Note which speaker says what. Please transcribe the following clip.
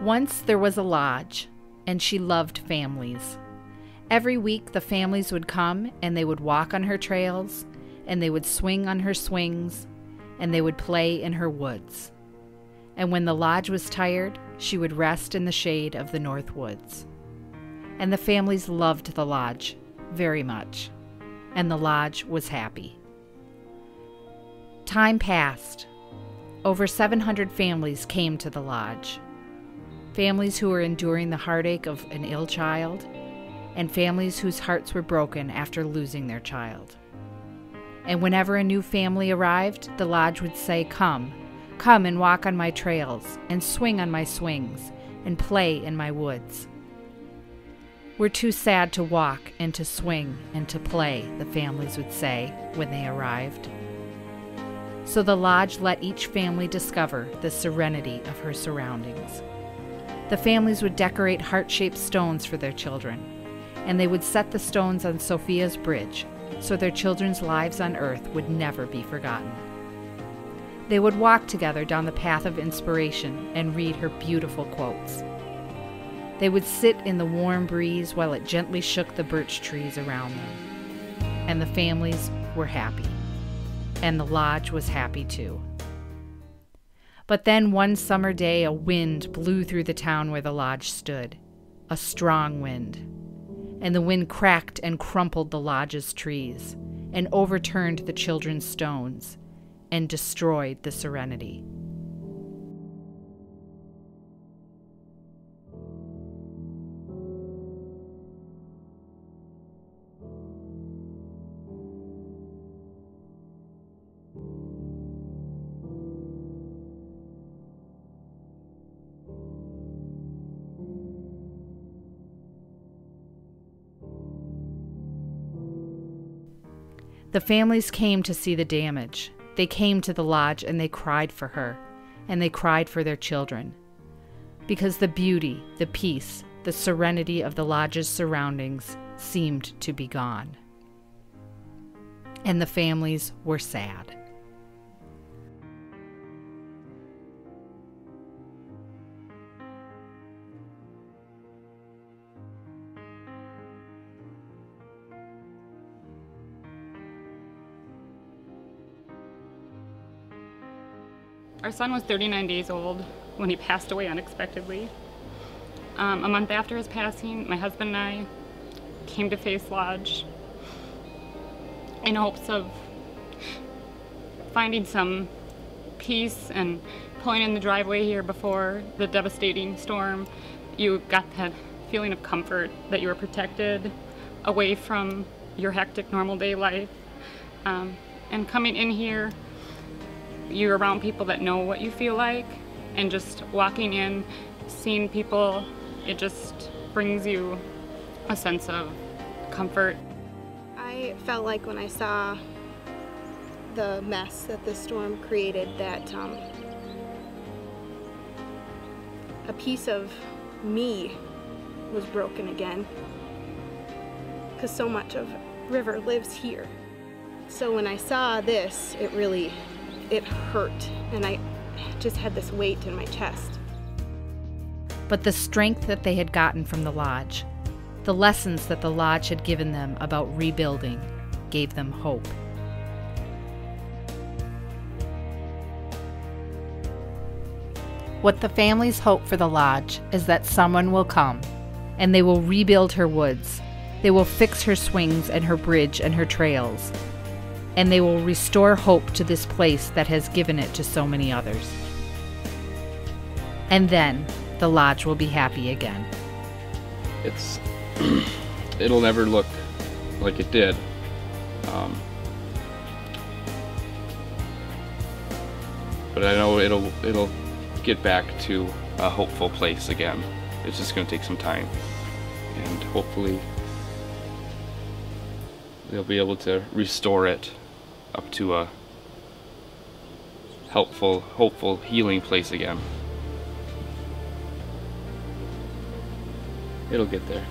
Speaker 1: Once there was a lodge, and she loved families. Every week the families would come and they would walk on her trails, and they would swing on her swings, and they would play in her woods. And when the lodge was tired, she would rest in the shade of the north woods. And the families loved the lodge very much, and the lodge was happy. Time passed. Over 700 families came to the lodge. Families who were enduring the heartache of an ill child, and families whose hearts were broken after losing their child. And whenever a new family arrived, the lodge would say, "Come, come and walk on my trails, and swing on my swings, and play in my woods." "We're too sad to walk and to swing and to play," the families would say when they arrived. So the lodge let each family discover the serenity of her surroundings. The families would decorate heart-shaped stones for their children, and they would set the stones on Sophia's bridge so their children's lives on earth would never be forgotten. They would walk together down the path of inspiration and read her beautiful quotes. They would sit in the warm breeze while it gently shook the birch trees around them. And the families were happy. And the lodge was happy too. But then one summer day a wind blew through the town where the lodge stood. A strong wind. And the wind cracked and crumpled the lodge's trees, and overturned the children's stones, and destroyed the serenity. The families came to see the damage. They came to the lodge and they cried for her, and they cried for their children. Because the beauty, the peace, the serenity of the lodge's surroundings seemed to be gone. And the families were sad.
Speaker 2: Our son was 39 days old when he passed away unexpectedly. A month after his passing, my husband and I came to Face Lodge in hopes of finding some peace and pulling in the driveway here before the devastating storm. You got that feeling of comfort that you were protected away from your hectic normal day life. And coming in here, you're around people that know what you feel like, and just walking in, seeing people, it just brings you a sense of comfort.
Speaker 3: I felt like when I saw the mess that the storm created that a piece of me was broken again, because so much of River lives here. So when I saw this, it hurt, and I just had this weight in my chest.
Speaker 1: But the strength that they had gotten from the lodge, the lessons that the lodge had given them about rebuilding, gave them hope. What the families hope for the lodge is that someone will come, and they will rebuild her woods. They will fix her swings and her bridge and her trails, and they will restore hope to this place that has given it to so many others. And then the lodge will be happy again.
Speaker 4: It'll never look like it did. But I know it'll get back to a hopeful place again. It's just going to take some time, and hopefully they'll be able to restore it up to a helpful, hopeful, healing place again. It'll get there.